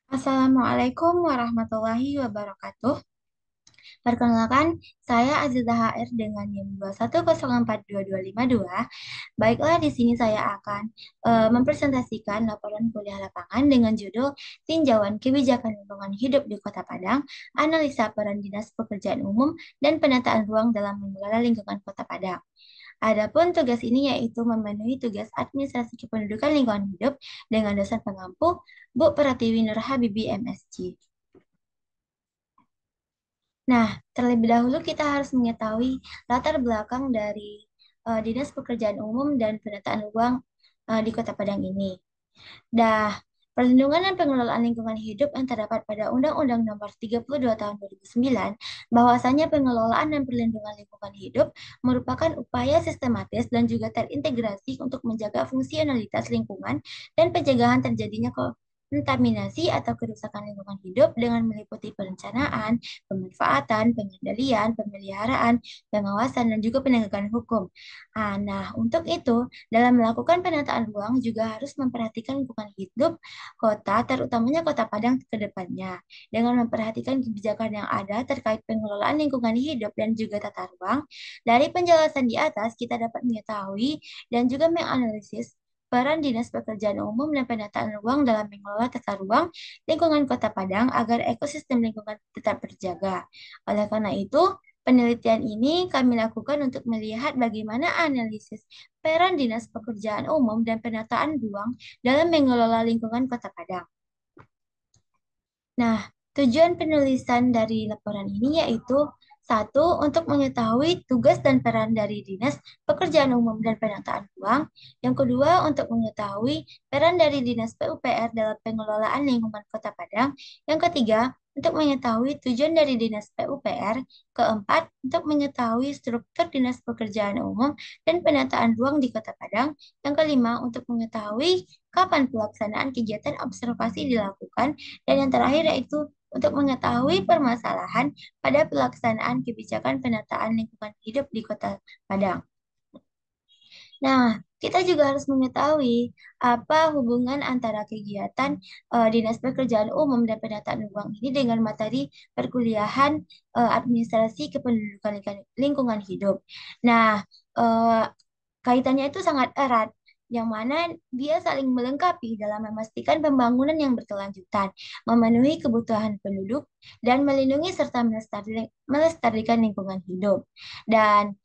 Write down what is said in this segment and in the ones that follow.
Assalamualaikum warahmatullahi wabarakatuh. Perkenalkan, saya Aziza HR dengan NIM 2104222. Baiklah, di sini saya akan mempresentasikan laporan kuliah lapangan dengan judul Tinjauan Kebijakan Lingkungan Hidup di Kota Padang, Analisa Peran Dinas Pekerjaan Umum, dan Penataan Ruang dalam Mengelola Lingkungan Kota Padang. Adapun tugas ini yaitu memenuhi tugas administrasi kependudukan lingkungan hidup dengan dosen pengampu Bu Pratiwi Nur Habibi MSc. Nah, terlebih dahulu kita harus mengetahui latar belakang dari Dinas Pekerjaan Umum dan Penataan Ruang di Kota Padang ini. Dah, perlindungan dan pengelolaan lingkungan hidup yang terdapat pada Undang-Undang Nomor 32 Tahun 2009, bahwasanya pengelolaan dan perlindungan lingkungan hidup merupakan upaya sistematis dan juga terintegrasi untuk menjaga fungsionalitas lingkungan dan pencegahan terjadinya kontaminasi atau kerusakan lingkungan hidup dengan meliputi perencanaan, pemanfaatan, pengendalian, pemeliharaan, pengawasan, dan juga penegakan hukum. Nah, untuk itu, dalam melakukan penataan ruang juga harus memperhatikan lingkungan hidup kota, terutamanya Kota Padang ke depannya. Dengan memperhatikan kebijakan yang ada terkait pengelolaan lingkungan hidup dan juga tata ruang, dari penjelasan di atas kita dapat mengetahui dan juga menganalisis peran Dinas Pekerjaan Umum dan Penataan Ruang dalam mengelola tata ruang lingkungan Kota Padang agar ekosistem lingkungan tetap terjaga. Oleh karena itu, penelitian ini kami lakukan untuk melihat bagaimana analisis peran Dinas Pekerjaan Umum dan Penataan Ruang dalam mengelola lingkungan Kota Padang. Nah, tujuan penulisan dari laporan ini yaitu satu, untuk mengetahui tugas dan peran dari Dinas Pekerjaan Umum dan Penataan Ruang. Yang kedua, untuk mengetahui peran dari Dinas PUPR dalam pengelolaan lingkungan Kota Padang. Yang ketiga, untuk mengetahui tujuan dari Dinas PUPR. Keempat, untuk mengetahui struktur Dinas Pekerjaan Umum dan Penataan Ruang di Kota Padang. Yang kelima, untuk mengetahui kapan pelaksanaan kegiatan observasi dilakukan. Dan yang terakhir yaitu untuk mengetahui permasalahan pada pelaksanaan kebijakan penataan lingkungan hidup di Kota Padang. Nah, kita juga harus mengetahui apa hubungan antara kegiatan Dinas Pekerjaan Umum dan Penataan Ruang ini dengan materi perkuliahan Administrasi Kependudukan Lingkungan Hidup. Nah, eh, kaitannya itu sangat erat, yang mana dia saling melengkapi dalam memastikan pembangunan yang berkelanjutan, memenuhi kebutuhan penduduk, dan melindungi serta melestarikan lingkungan hidup. Dan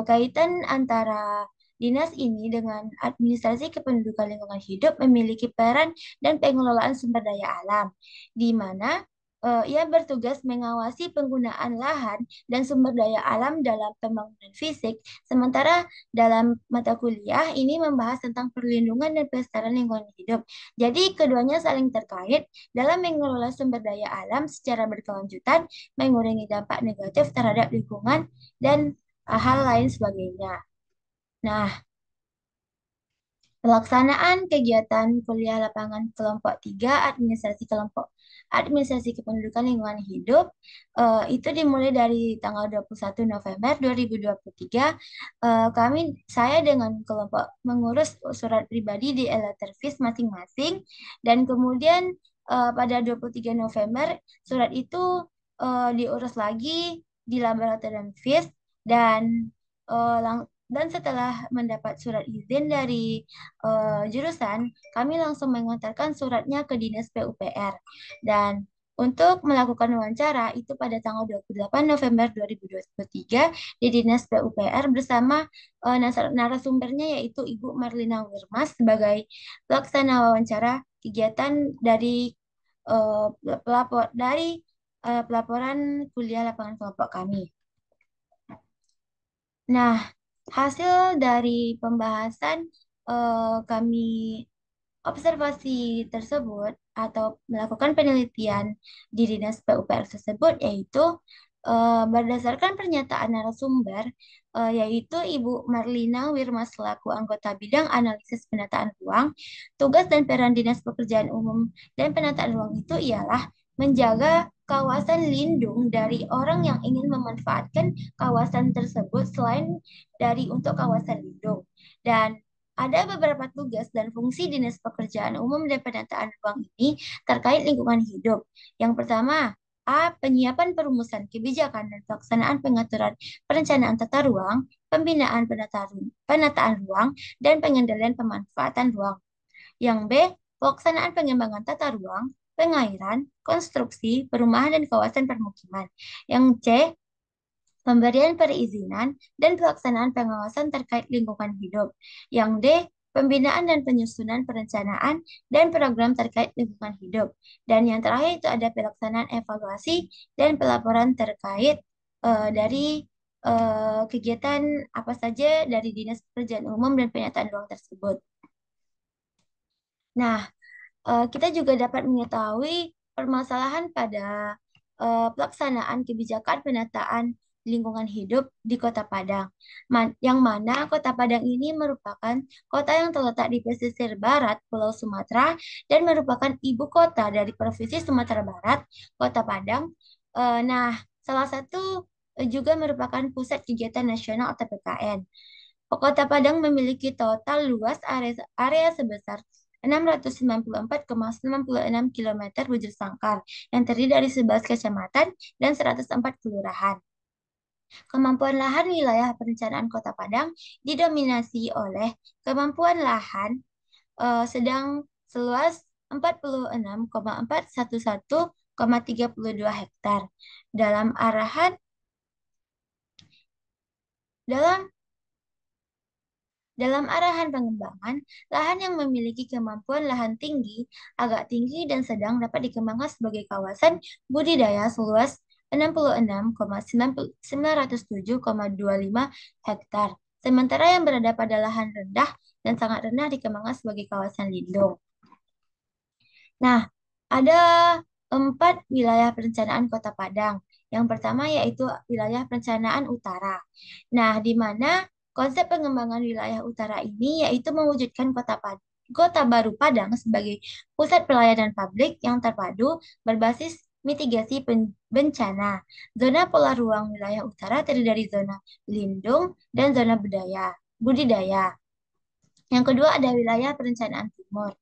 kaitan antara dinas ini dengan administrasi kependudukan lingkungan hidup memiliki peran dan pengelolaan sumber daya alam, di mana ia bertugas mengawasi penggunaan lahan dan sumber daya alam dalam pembangunan fisik, sementara dalam mata kuliah ini membahas tentang perlindungan dan pelestarian lingkungan hidup. Jadi keduanya saling terkait dalam mengelola sumber daya alam secara berkelanjutan, mengurangi dampak negatif terhadap lingkungan dan hal lain sebagainya. Nah, pelaksanaan kegiatan kuliah lapangan kelompok 3 administrasi kependudukan lingkungan hidup itu dimulai dari tanggal 21 November 2023. Saya dengan kelompok mengurus surat pribadi di Eletervis masing-masing, dan kemudian pada 23 November surat itu diurus lagi di laboratorium FIS, dan eh, lang- dan setelah mendapat surat izin dari jurusan, kami langsung mengantarkan suratnya ke Dinas PUPR. Dan untuk melakukan wawancara itu pada tanggal 28 November 2023 di Dinas PUPR bersama narasumbernya yaitu Ibu Marlina Wirmas sebagai pelaksana wawancara kegiatan dari pelaporan kuliah lapangan kelompok kami. Nah, hasil dari pembahasan kami observasi tersebut atau melakukan penelitian di Dinas PUPR tersebut yaitu berdasarkan pernyataan narasumber, yaitu Ibu Marlina Wirma selaku anggota bidang analisis penataan ruang, tugas dan peran Dinas Pekerjaan Umum dan Penataan Ruang itu ialah menjaga kawasan lindung dari orang yang ingin memanfaatkan kawasan tersebut selain dari untuk kawasan lindung. Dan Ada beberapa tugas dan fungsi Dinas Pekerjaan Umum dan Penataan Ruang ini terkait lingkungan hidup. Yang pertama, A. Penyiapan perumusan kebijakan dan pelaksanaan pengaturan perencanaan tata ruang, pembinaan penataan ruang, dan pengendalian pemanfaatan ruang. Yang B. Pelaksanaan pengembangan tata ruang, pengairan, konstruksi, perumahan, dan kawasan permukiman. Yang C. Pemberian perizinan dan pelaksanaan pengawasan terkait lingkungan hidup. Yang D. Pembinaan dan penyusunan perencanaan dan program terkait lingkungan hidup. Dan yang terakhir itu ada pelaksanaan evaluasi dan pelaporan terkait dari kegiatan apa saja dari Dinas Pekerjaan Umum dan Penataan Ruang tersebut. Nah, kita juga dapat mengetahui permasalahan pada pelaksanaan kebijakan penataan lingkungan hidup di Kota Padang, yang mana Kota Padang ini merupakan kota yang terletak di pesisir barat Pulau Sumatera dan merupakan ibu kota dari Provinsi Sumatera Barat, Kota Padang. Nah, salah satu juga merupakan pusat kegiatan nasional atau PKN. Kota Padang memiliki total luas area sebesar 694,96 km bujur sangkar yang terdiri dari 11 kecamatan dan 104 kelurahan. Kemampuan lahan wilayah perencanaan Kota Padang didominasi oleh kemampuan lahan sedang seluas 46,411,32 hektar. Dalam arahan dalam Dalam arahan pengembangan, lahan yang memiliki kemampuan lahan tinggi, agak tinggi dan sedang dapat dikembangkan sebagai kawasan budidaya seluas 66,907,25 hektar. Sementara yang berada pada lahan rendah dan sangat rendah dikembangkan sebagai kawasan lindung. Nah, ada 4 wilayah perencanaan Kota Padang. Yang pertama yaitu wilayah perencanaan utara. Nah, di mana konsep pengembangan wilayah utara ini yaitu mewujudkan Kota Baru Padang sebagai pusat pelayanan publik yang terpadu berbasis mitigasi bencana. Zona pola ruang wilayah utara terdiri dari zona lindung dan zona budidaya. Yang kedua ada wilayah perencanaan timur.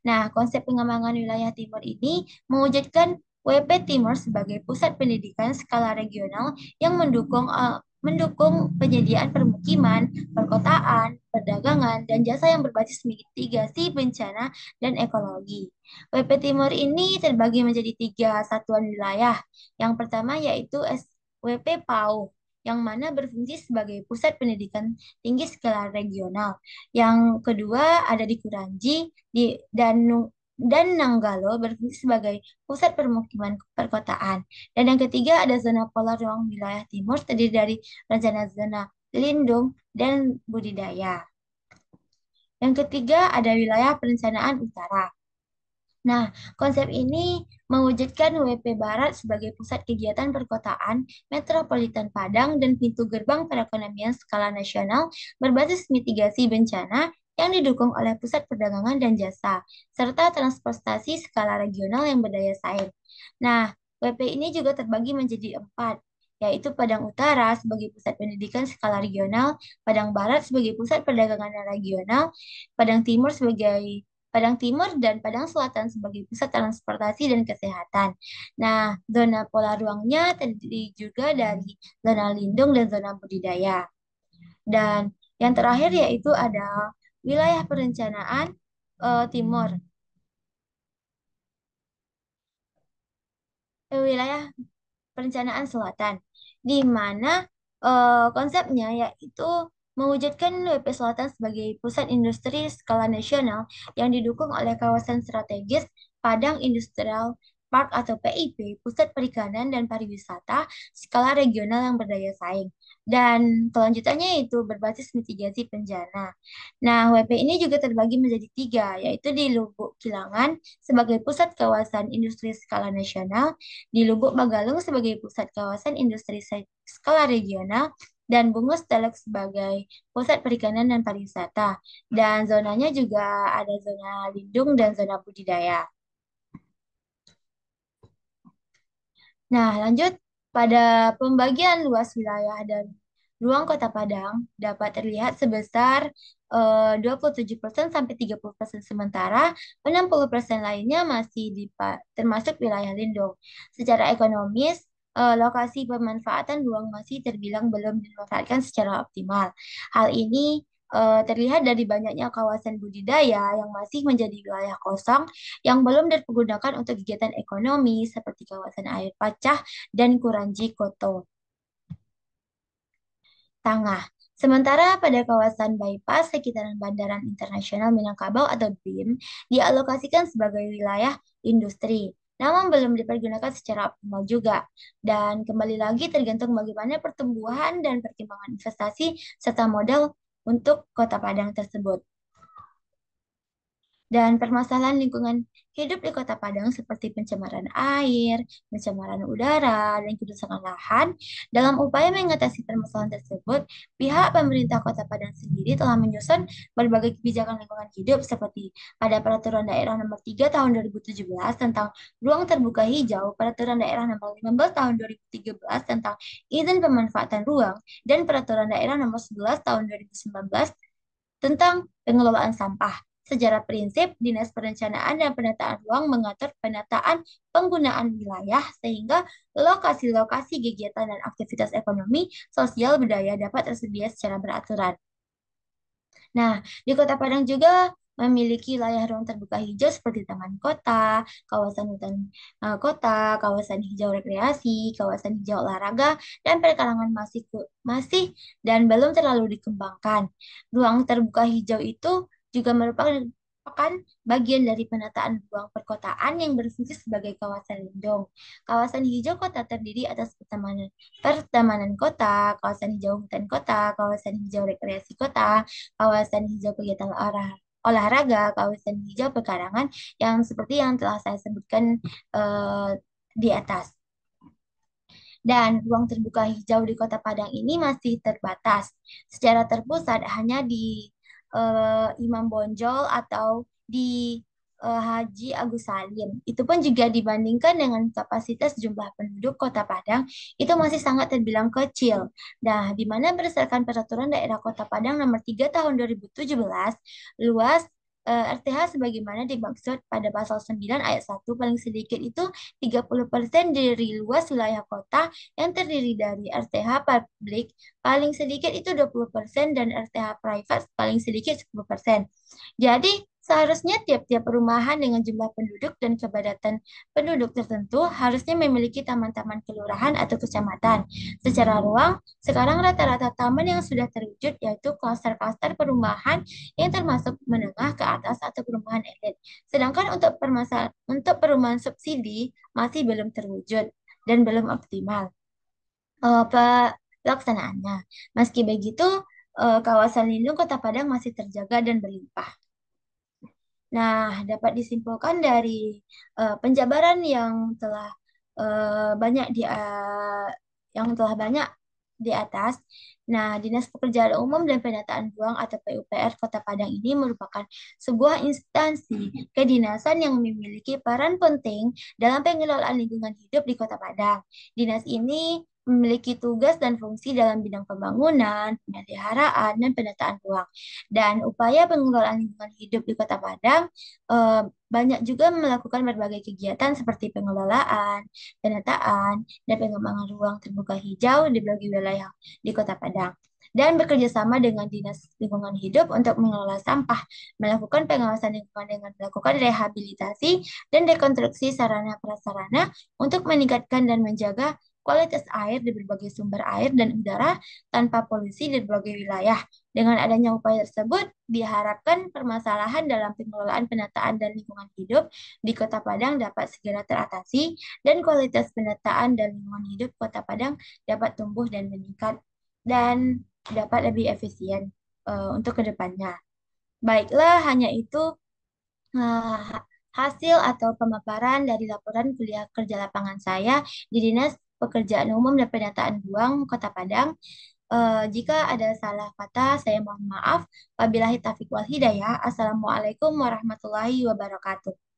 Nah, konsep pengembangan wilayah timur ini mewujudkan WP Timur sebagai pusat pendidikan skala regional yang mendukung penyediaan permukiman, perkotaan, perdagangan, dan jasa yang berbasis mitigasi bencana dan ekologi. WP Timur ini terbagi menjadi 3 satuan wilayah. Yang pertama yaitu SWP PAU, yang mana berfungsi sebagai pusat pendidikan tinggi skala regional. Yang kedua ada di Kuranji dan Nanggalo berfungsi sebagai pusat permukiman perkotaan. Dan yang ketiga ada zona pola ruang wilayah timur terdiri dari rencana zona lindung dan budidaya. Yang ketiga ada wilayah perencanaan utara. Nah, konsep ini mewujudkan WP Barat sebagai pusat kegiatan perkotaan metropolitan Padang dan pintu gerbang perekonomian skala nasional berbasis mitigasi bencana yang didukung oleh pusat perdagangan dan jasa, serta transportasi skala regional yang berdaya saing. Nah, WP ini juga terbagi menjadi 4, yaitu Padang Utara sebagai pusat pendidikan skala regional, Padang Barat sebagai pusat perdagangan regional, Padang Timur sebagai Padang Timur dan Padang Selatan sebagai pusat transportasi dan kesehatan. Nah, zona pola ruangnya terdiri juga dari zona lindung dan zona budidaya. Dan yang terakhir yaitu ada wilayah perencanaan timur, wilayah perencanaan selatan, di mana konsepnya yaitu mewujudkan WP Selatan sebagai pusat industri skala nasional yang didukung oleh kawasan strategis Padang Industrial Park atau PIP, pusat perikanan dan pariwisata skala regional yang berdaya saing. Dan kelanjutannya itu berbasis mitigasi bencana. Nah, WP ini juga terbagi menjadi 3, yaitu di Lubuk Kilangan sebagai pusat kawasan industri skala nasional, di Lubuk Bagalung sebagai pusat kawasan industri skala regional, dan Bungus Teluk sebagai pusat perikanan dan pariwisata. Dan zonanya juga ada zona lindung dan zona budidaya. Nah, lanjut pada pembagian luas wilayah dan ruang Kota Padang dapat terlihat sebesar 27% sampai 30%, sementara 60% lainnya masih termasuk wilayah lindung. Secara ekonomis, lokasi pemanfaatan ruang masih terbilang belum dimanfaatkan secara optimal. Hal ini terlihat dari banyaknya kawasan budidaya yang masih menjadi wilayah kosong yang belum dipergunakan untuk kegiatan ekonomi seperti kawasan air pacah dan Kuranji Koto Tangah. Sementara pada kawasan bypass sekitaran Bandaran Internasional Minangkabau atau BIM dialokasikan sebagai wilayah industri, namun belum dipergunakan secara optimal juga. Dan kembali lagi tergantung bagaimana pertumbuhan dan perkembangan investasi serta modal untuk Kota Padang tersebut. Dan permasalahan lingkungan hidup di Kota Padang seperti pencemaran air, pencemaran udara, dan kerusakan lahan. Dalam upaya mengatasi permasalahan tersebut, pihak pemerintah Kota Padang sendiri telah menyusun berbagai kebijakan lingkungan hidup seperti pada Peraturan Daerah Nomor 3 Tahun 2017 tentang ruang terbuka hijau, Peraturan Daerah Nomor 15 Tahun 2013 tentang izin pemanfaatan ruang, dan Peraturan Daerah Nomor 11 Tahun 2019 tentang pengelolaan sampah. Secara prinsip, Dinas Perencanaan dan Penataan Ruang mengatur penataan penggunaan wilayah sehingga lokasi-lokasi kegiatan dan aktivitas ekonomi, sosial, budaya dapat tersedia secara beraturan. Nah, di Kota Padang juga memiliki wilayah ruang terbuka hijau seperti taman kota, kawasan hutan kota, kawasan hijau rekreasi, kawasan hijau olahraga, dan perkarangan masih dan belum terlalu dikembangkan. Ruang terbuka hijau itu juga merupakan bagian dari penataan ruang perkotaan yang berfungsi sebagai kawasan lindung. Kawasan hijau kota terdiri atas pertamanan kota, kawasan hijau hutan kota, kawasan hijau rekreasi kota, kawasan hijau kegiatan olahraga, kawasan hijau pekarangan yang seperti yang telah saya sebutkan eh, di atas. Dan ruang terbuka hijau di Kota Padang ini masih terbatas. Secara terpusat hanya di Imam Bonjol atau di Haji Agus Salim. Itu pun juga dibandingkan dengan kapasitas jumlah penduduk Kota Padang itu masih sangat terbilang kecil. Nah, di mana berdasarkan Peraturan Daerah Kota Padang Nomor 3 Tahun 2017, luas RTH sebagaimana dimaksud pada pasal 9 ayat 1 paling sedikit itu 30% dari luas wilayah kota yang terdiri dari RTH publik paling sedikit itu 20% dan RTH private paling sedikit 10%. Jadi, seharusnya tiap-tiap perumahan dengan jumlah penduduk dan kepadatan penduduk tertentu harusnya memiliki taman-taman kelurahan atau kecamatan. Secara ruang, sekarang rata-rata taman yang sudah terwujud yaitu klaster-klaster perumahan yang termasuk menengah ke atas atau perumahan elit. Sedangkan untuk perumahan subsidi masih belum terwujud dan belum optimal pelaksanaannya. Meski begitu, kawasan lindung Kota Padang masih terjaga dan berlimpah. Nah, dapat disimpulkan dari penjabaran yang telah banyak di atas. Nah, Dinas Pekerjaan Umum dan Penataan Ruang atau PUPR Kota Padang ini merupakan sebuah instansi kedinasan yang memiliki peran penting dalam pengelolaan lingkungan hidup di Kota Padang. Dinas ini memiliki tugas dan fungsi dalam bidang pembangunan, pemeliharaan, dan penataan ruang. Dan upaya pengelolaan lingkungan hidup di Kota Padang eh, banyak juga melakukan berbagai kegiatan seperti pengelolaan, penataan, dan pengembangan ruang terbuka hijau di berbagai wilayah di Kota Padang. Dan bekerja sama dengan Dinas Lingkungan Hidup untuk mengelola sampah, melakukan pengawasan lingkungan dengan melakukan rehabilitasi dan rekonstruksi sarana prasarana untuk meningkatkan dan menjaga kualitas air di berbagai sumber air dan udara tanpa polusi di berbagai wilayah. Dengan adanya upaya tersebut, diharapkan permasalahan dalam pengelolaan penataan dan lingkungan hidup di Kota Padang dapat segera teratasi dan kualitas penataan dan lingkungan hidup Kota Padang dapat tumbuh dan meningkat dan dapat lebih efisien untuk kedepannya. Baiklah, hanya itu eh, hasil atau pemaparan dari laporan kuliah kerja lapangan saya di Dinas Pekerjaan Umum dan Penataan Ruang Kota Padang. Jika ada salah kata, saya mohon maaf. Wabillahi taufiq wal hidayah. Assalamualaikum warahmatullahi wabarakatuh.